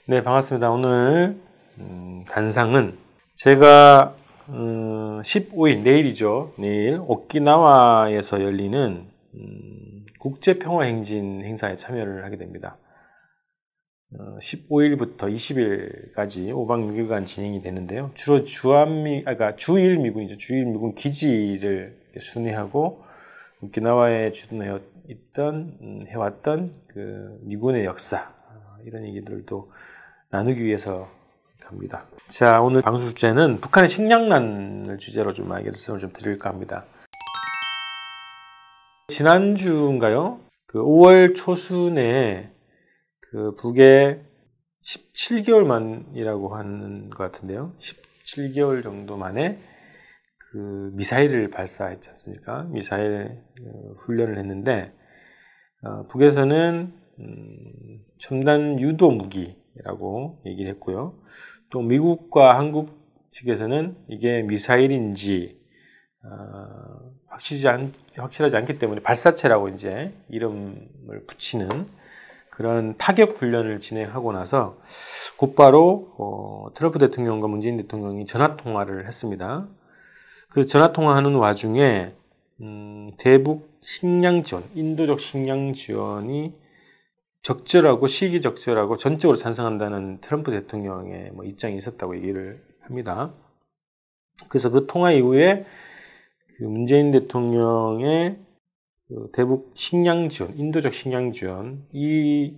네, 반갑습니다. 오늘 단상은 제가 15일, 내일이죠. 내일 오키나와에서 열리는 국제평화행진 행사에 참여를 하게 됩니다. 15일부터 20일까지 5박 6일간 진행이 되는데요. 주로 주일 미군이죠. 주일 미군 기지를 순회하고 오키나와에 주둔해 해왔던 그 미군의 역사, 이런 얘기들도 나누기 위해서 갑니다. 자, 오늘 방송 주제는 북한의 식량난을 주제로 좀 말씀을 좀 드릴까 합니다. 지난주인가요? 그 5월 초순에 그 북에 17개월 만이라고 하는 것 같은데요. 17개월 정도 만에 그 미사일을 발사했지 않습니까? 미사일 훈련을 했는데, 북에서는 첨단 유도 무기라고 얘기를 했고요. 또 미국과 한국 측에서는 이게 미사일인지 확실하지 않기 때문에 발사체라고 이제 이름을 붙이는 그런 타격 훈련을 진행하고 나서 곧바로 트럼프 대통령과 문재인 대통령이 전화 통화를 했습니다. 그 전화 통화하는 와중에 대북 식량 지원, 인도적 식량 지원이 적절하고 시기적절하고 전적으로 찬성한다는 트럼프 대통령의 입장이 있었다고 얘기를 합니다. 그래서 그 통화 이후에 그 문재인 대통령의 그 대북 식량 지원, 인도적 식량 지원, 이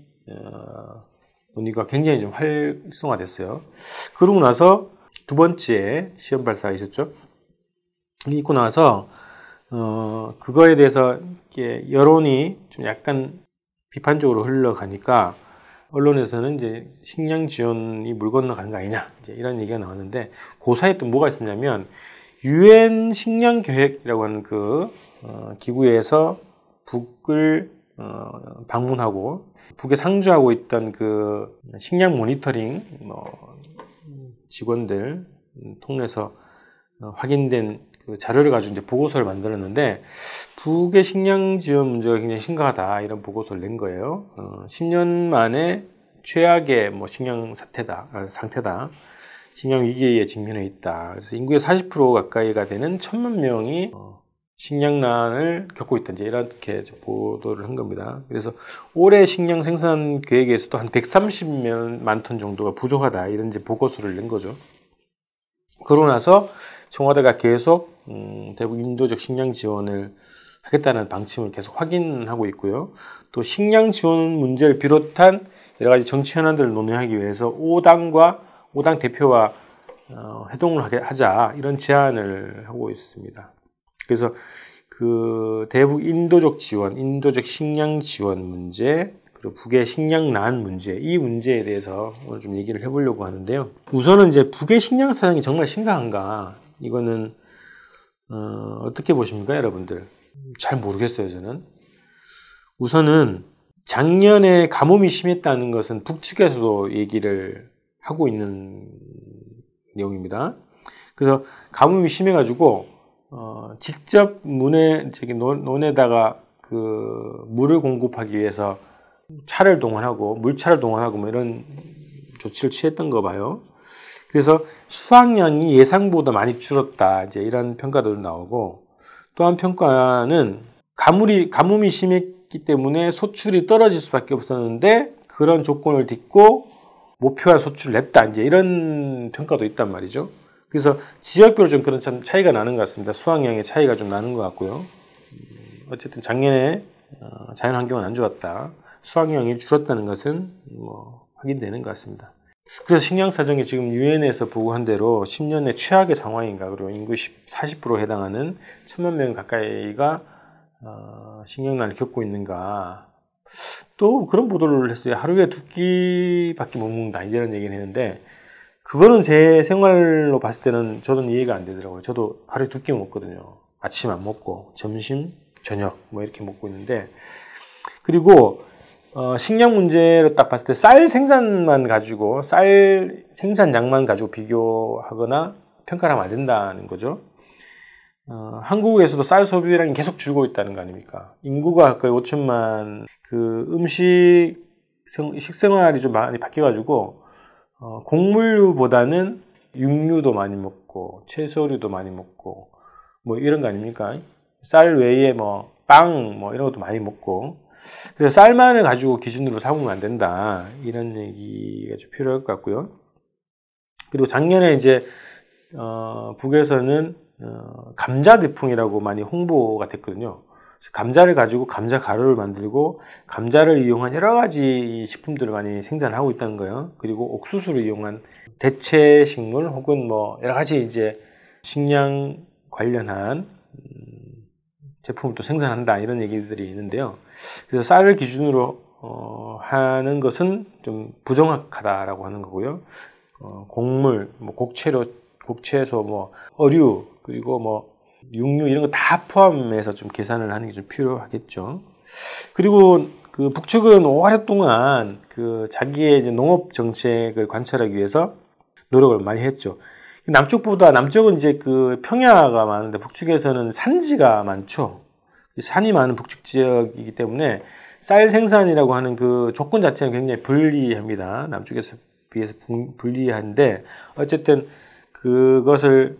논의가 굉장히 좀 활성화됐어요. 그러고 나서 두 번째 시험 발사가 있었죠. 있고 나서 그거에 대해서 여론이 좀 약간 비판적으로 흘러가니까 언론에서는 이제 식량 지원이 물 건너가는 거 아니냐, 이제 이런 얘기가 나왔는데, 그 사이에 또 뭐가 있었냐면 유엔 식량 계획이라고 하는 그 기구에서 북을 방문하고 북에 상주하고 있던 그 식량 모니터링 직원들 통해서 확인된 그 자료를 가지고 이제 보고서를 만들었는데, 북의 식량 지원 문제가 굉장히 심각하다, 이런 보고서를 낸 거예요. 10년 만에 최악의 식량 상태다. 식량 위기에 직면해 있다. 그래서 인구의 40% 가까이가 되는 1,000만 명이 식량난을 겪고 있다, 이제 이렇게 보도를 한 겁니다. 그래서 올해 식량 생산 계획에서도 한 130만 톤 정도가 부족하다, 이런 이제 보고서를 낸 거죠. 그러고 나서 청와대가 계속 대북 인도적 식량 지원을 하겠다는 방침을 계속 확인하고 있고요. 또 식량 지원 문제를 비롯한 여러 가지 정치 현안들을 논의하기 위해서 5당 대표와 회동을 하자, 이런 제안을 하고 있습니다. 그래서 그 대북 인도적 지원, 인도적 식량 지원 문제, 그리고 북의 식량난 문제, 이 문제에 대해서 오늘 좀 얘기를 해보려고 하는데요. 우선은 이제 북의 식량 사정이 정말 심각한가, 이거는 어떻게 보십니까, 여러분들? 잘 모르겠어요, 저는. 우선은 작년에 가뭄이 심했다는 것은 북측에서도 얘기를 하고 있는 내용입니다. 그래서 가뭄이 심해가지고 직접 논에다가 그 물을 공급하기 위해서 차를 동원하고 물차를 동원하고 이런 조치를 취했던 거 봐요. 그래서 수확량이 예상보다 많이 줄었다, 이제 이런 평가도 나오고, 또 한 평가는 가뭄이 심했기 때문에 소출이 떨어질 수밖에 없었는데 그런 조건을 딛고 목표한 소출을 냈다, 이제 이런 평가도 있단 말이죠. 그래서 지역별로 좀 그런 참 차이가 나는 것 같습니다. 수확량의 차이가 좀 나는 것 같고요. 어쨌든 작년에 자연 환경은 안 좋았다, 수확량이 줄었다는 것은 확인되는 것 같습니다. 그래서 식량 사정이 지금 유엔에서 보고한 대로 10년의 최악의 상황인가, 그리고 인구 40%에 해당하는 1,000만 명 가까이가 식량난을 겪고 있는가. 또 그런 보도를 했어요. 하루에 2끼밖에 못 먹는다, 이런 얘기를 했는데, 그거는 제 생활로 봤을 때는 저는 이해가 안 되더라고요. 저도 하루에 2끼 먹거든요. 아침 안 먹고 점심, 저녁 이렇게 먹고 있는데, 그리고 식량 문제로 딱 봤을 때 쌀 생산량만 가지고 비교하거나 평가를 하면 안 된다는 거죠. 한국에서도 쌀 소비량이 계속 줄고 있다는 거 아닙니까? 인구가 거의 5천만, 식생활이 좀 많이 바뀌어가지고 곡물류보다는 육류도 많이 먹고 채소류도 많이 먹고 뭐 이런 거 아닙니까? 쌀 외에 뭐 빵 뭐 이런 것도 많이 먹고, 그래서 쌀만을 가지고 기준으로 삼으면 안 된다, 이런 얘기가 좀 필요할 것 같고요. 그리고 작년에 이제 북에서는 감자 대풍이라고 많이 홍보가 됐거든요. 감자를 가지고 감자 가루를 만들고 감자를 이용한 여러 가지 식품들을 많이 생산하고 있다는 거예요. 그리고 옥수수를 이용한 대체 식물 혹은 뭐 여러 가지 이제 식량 관련한 제품을 또 생산한다, 이런 얘기들이 있는데요. 그래서 쌀을 기준으로 하는 것은 좀 부정확하다라고 하는 거고요. 곡물, 뭐 곡채소, 뭐 어류, 그리고 뭐 육류 이런 거 다 포함해서 좀 계산을 하는 게 좀 필요하겠죠. 그리고 그 북측은 오랫동안 그 자기의 이제 농업 정책을 관찰하기 위해서 노력을 많이 했죠. 남쪽은 이제 그 평야가 많은데 북측에서는 산지가 많죠. 산이 많은 북측 지역이기 때문에 쌀 생산이라고 하는 그 조건 자체는 굉장히 불리합니다. 남쪽에서 비해서 불리한데, 어쨌든 그것을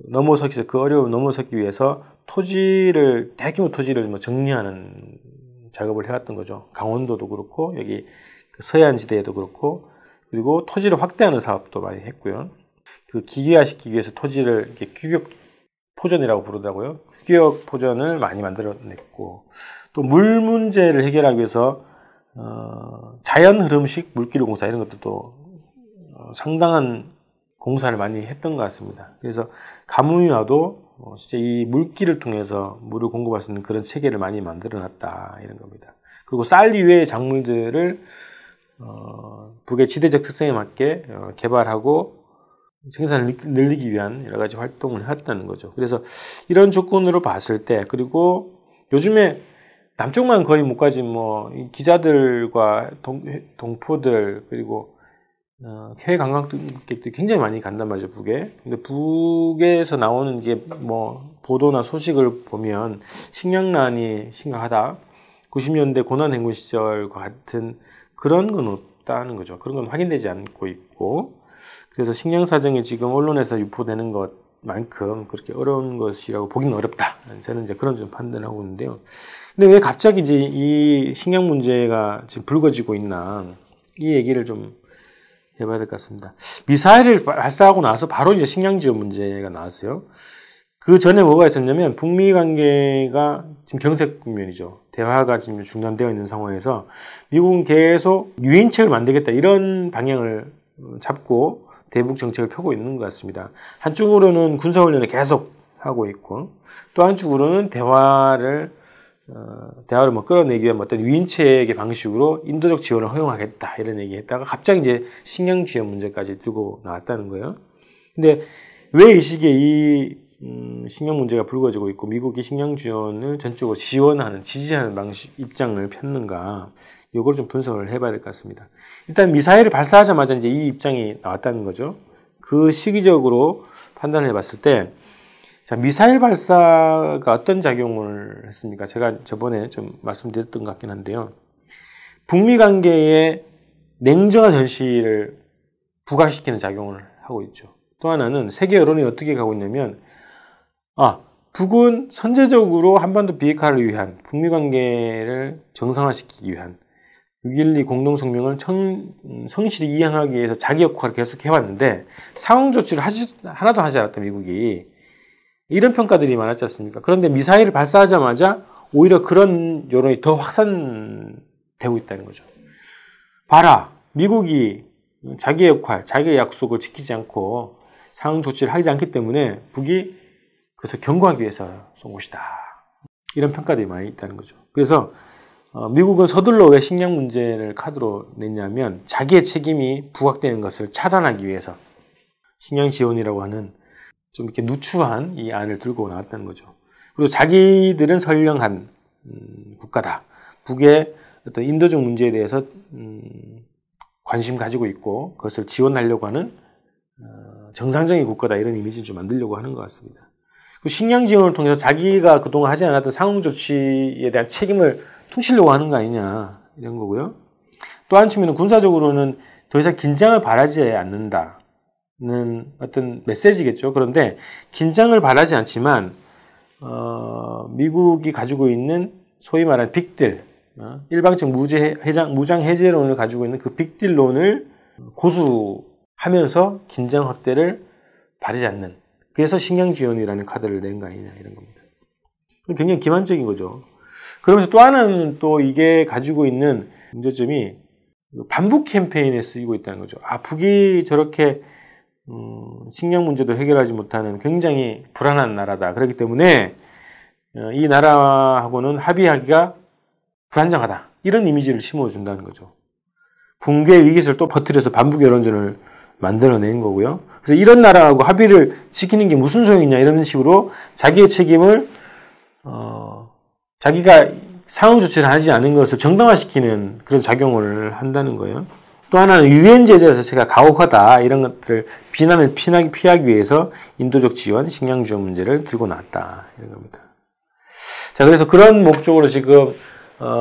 넘어서기, 그 어려움을 넘어서기 위해서 대규모 토지를 뭐 정리하는 작업을 해왔던 거죠. 강원도도 그렇고, 여기 그 서해안지대에도 그렇고, 그리고 토지를 확대하는 사업도 많이 했고요. 그 기계화시키기 위해서 토지를 이렇게 규격 포전이라고 부르더라고요. 규격 포전을 많이 만들어냈고, 또 물 문제를 해결하기 위해서 자연 흐름식 물길 공사 이런 것도 상당한 공사를 많이 했던 것 같습니다. 그래서 가뭄이와도 진짜 이 물길을 통해서 물을 공급할 수 있는 그런 체계를 많이 만들어놨다, 이런 겁니다. 그리고 쌀 이외의 작물들을 북의 지대적 특성에 맞게 개발하고 생산을 늘리기 위한 여러 가지 활동을 했다는 거죠. 그래서 이런 조건으로 봤을 때, 그리고 요즘에 남쪽만 거의 못 가진 뭐 기자들과 동포들, 그리고 해외 관광객들이 굉장히 많이 간단 말이죠, 북에. 근데 북에서 나오는 게 뭐 보도나 소식을 보면 식량난이 심각하다, 90년대 고난행군 시절과 같은 그런 건 없다는 거죠. 그런 건 확인되지 않고 있고, 그래서 식량 사정이 지금 언론에서 유포되는 것만큼 그렇게 어려운 것이라고 보기는 어렵다, 저는 이제 그런 좀 판단을 하고 있는데요. 근데 왜 갑자기 이제 이 식량 문제가 지금 불거지고 있나, 이 얘기를 좀 해봐야 될 것 같습니다. 미사일을 발사하고 나서 바로 이제 식량 지원 문제가 나왔어요. 그 전에 뭐가 있었냐면, 북미 관계가 지금 경색 국면이죠. 대화가 지금 중단되어 있는 상황에서 미국은 계속 유인책을 만들겠다, 이런 방향을 잡고 대북 정책을 펴고 있는 것 같습니다. 한쪽으로는 군사훈련을 계속 하고 있고, 또 한쪽으로는 대화를 뭐 끌어내기 위한 어떤 유인책의 방식으로 인도적 지원을 허용하겠다, 이런 얘기 했다가 갑자기 이제 식량 지원 문제까지 들고 나왔다는 거예요. 근데 왜 이 시기에 이 식량 문제가 불거지고 있고 미국이 식량 지원을 전적으로 지지하는 방식, 입장을 폈는가, 이걸 좀 분석을 해봐야 될 것 같습니다. 일단 미사일을 발사하자마자 이제 이 입장이 나왔다는 거죠. 그 시기적으로 판단을 해봤을 때, 자, 미사일 발사가 어떤 작용을 했습니까? 제가 저번에 좀 말씀드렸던 것 같긴 한데요. 북미 관계에 냉정한 현실을 부각시키는 작용을 하고 있죠. 또 하나는 세계 여론이 어떻게 가고 있냐면, 북은 선제적으로 한반도 비핵화를 위한, 북미 관계를 정상화시키기 위한 6.12 공동성명을 성실히 이행하기 위해서 자기 역할을 계속 해왔는데 상응 조치를 하나도 하지 않았다, 미국이. 이런 평가들이 많았지 않습니까? 그런데 미사일을 발사하자마자 오히려 그런 여론이 더 확산되고 있다는 거죠. 봐라, 미국이 자기의 역할, 자기의 약속을 지키지 않고 상응 조치를 하지 않기 때문에 북이 그래서 경고하기 위해서 쏜 것이다, 이런 평가들이 많이 있다는 거죠. 그래서 미국은 서둘러 왜 식량 문제를 카드로 냈냐면, 자기의 책임이 부각되는 것을 차단하기 위해서 식량 지원이라고 하는 좀 이렇게 누추한 이 안을 들고 나왔다는 거죠. 그리고 자기들은 선량한 국가다, 북의 어떤 인도적 문제에 대해서 관심 가지고 있고 그것을 지원하려고 하는 정상적인 국가다, 이런 이미지를 좀 만들려고 하는 것 같습니다. 그 식량 지원을 통해서 자기가 그동안 하지 않았던 상응 조치에 대한 책임을 퉁치려고 하는 거 아니냐, 이런 거고요. 또 한치면은 군사적으로는 더 이상 긴장을 바라지 않는다는 어떤 메시지겠죠. 그런데 긴장을 바라지 않지만 미국이 가지고 있는 소위 말하는 빅딜, 일방적 무장 해제론을 가지고 있는 그 빅딜론을 고수하면서 긴장 확대를 바라지 않는, 그래서 식량 지원이라는 카드를 낸 거 아니냐 이런 겁니다. 굉장히 기만적인 거죠. 그러면서 또 하나는 또 이게 가지고 있는 문제점이 반북 캠페인에 쓰이고 있다는 거죠. 북이 저렇게 식량 문제도 해결하지 못하는 굉장히 불안한 나라다. 그렇기 때문에 이 나라하고는 합의하기가 불안정하다. 이런 이미지를 심어준다는 거죠. 붕괴 위기를 또 퍼뜨려서 반북 여론전을 만들어낸 거고요. 그래서 이런 나라하고 합의를 지키는 게 무슨 소용이냐 이런 식으로 자기의 책임을 자기가 상응 조치를 하지 않은 것을 정당화시키는 그런 작용을 한다는 거예요. 또 하나는 유엔 제재 자체가 가혹하다 이런 것들을 비난을 피하기 위해서 인도적 지원, 식량 지원 문제를 들고 나왔다 이런 겁니다. 자, 그래서 그런 목적으로 지금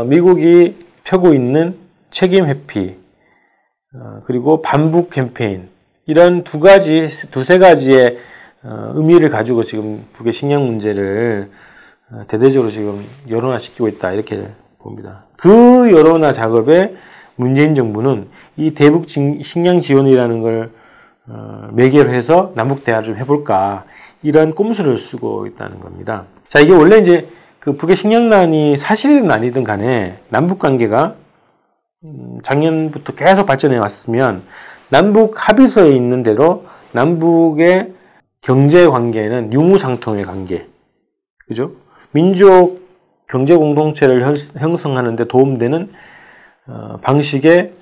미국이 펴고 있는 책임 회피 그리고 반북 캠페인 이런 두세 가지의 의미를 가지고 지금 북의 식량 문제를 대대적으로 지금 여론화시키고 있다 이렇게 봅니다. 그 여론화 작업에 문재인 정부는 이 대북 식량 지원이라는 걸 매개로 해서 남북 대화를 좀 해볼까 이런 꼼수를 쓰고 있다는 겁니다. 자, 이게 원래 이제 그 북의 식량난이 사실이든 아니든 간에 남북 관계가 작년부터 계속 발전해 왔으면 남북 합의서에 있는 대로 남북의 경제 관계는 유무상통의 관계, 그죠? 민족 경제 공동체를 형성하는 데 도움되는 방식의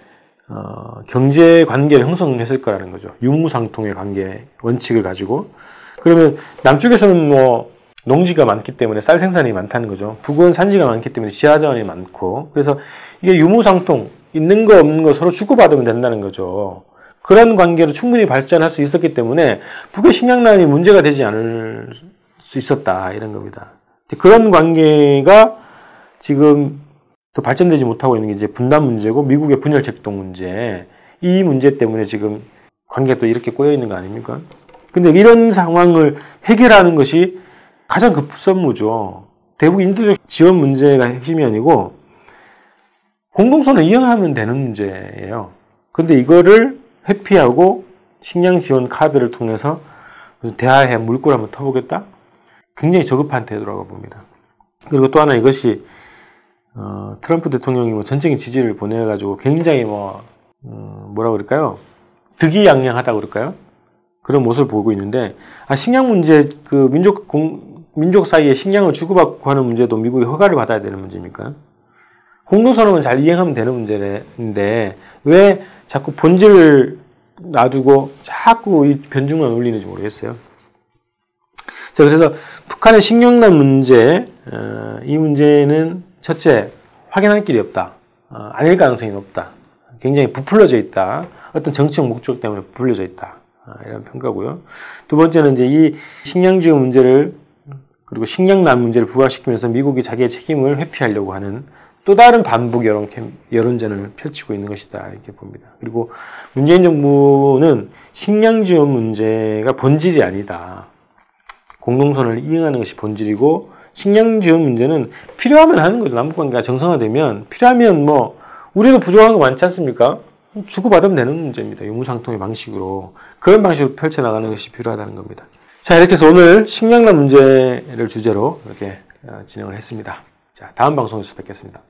경제 관계를 형성했을 거라는 거죠. 유무상통의 관계 원칙을 가지고. 그러면 남쪽에서는 뭐 농지가 많기 때문에 쌀 생산이 많다는 거죠. 북은 산지가 많기 때문에 지하자원이 많고. 그래서 이게 유무상통, 있는 거 없는 거 서로 주고받으면 된다는 거죠. 그런 관계로 충분히 발전할 수 있었기 때문에 북의 식량난이 문제가 되지 않을 수 있었다 이런 겁니다. 그런 관계가 지금 또 발전되지 못하고 있는 게 이제 분단 문제고 미국의 분열 책동 문제, 이 문제 때문에 지금 관계가 또 이렇게 꼬여 있는 거 아닙니까? 근데 이런 상황을 해결하는 것이 가장 급선무죠. 대북 인도적 지원 문제가 핵심이 아니고 공동선을 이행하면 되는 문제예요. 근데 이거를 회피하고 식량 지원 카드를 통해서 대화해 물꼬를 한번 터보겠다? 굉장히 저급한 태도라고 봅니다. 그리고 또 하나 이것이 트럼프 대통령이 뭐 전적인 지지를 보내가지고 굉장히 뭐라 그럴까요? 득이양양하다고 그럴까요? 그런 모습을 보고 있는데, 식량 문제, 그 민족 사이에 식량을 주고받고 하는 문제도 미국이 허가를 받아야 되는 문제입니까? 공동선언은 잘 이행하면 되는 문제인데, 왜 자꾸 본질을 놔두고 자꾸 이 변중만 올리는지 모르겠어요. 자, 그래서 북한의 식량난 문제, 이 문제는 첫째, 확인할 길이 없다. 아닐 가능성이 높다. 굉장히 부풀려져 있다. 어떤 정치적 목적 때문에 부풀려져 있다. 이런 평가고요. 두 번째는 이제 이 식량 지원 문제를, 그리고 식량난 문제를 부각시키면서 미국이 자기의 책임을 회피하려고 하는 또 다른 반북 여론전을 펼치고 있는 것이다 이렇게 봅니다. 그리고 문재인 정부는 식량 지원 문제가 본질이 아니다. 공동선을 이행하는 것이 본질이고, 식량 지원 문제는 필요하면 하는 거죠. 남북관계가 정상화되면 필요하면 우리도 부족한 거 많지 않습니까? 주고받으면 되는 문제입니다. 유무상통의 방식으로. 그런 방식으로 펼쳐나가는 것이 필요하다는 겁니다. 자, 이렇게 해서 오늘 식량난 문제를 주제로 이렇게 진행을 했습니다. 자, 다음 방송에서 뵙겠습니다.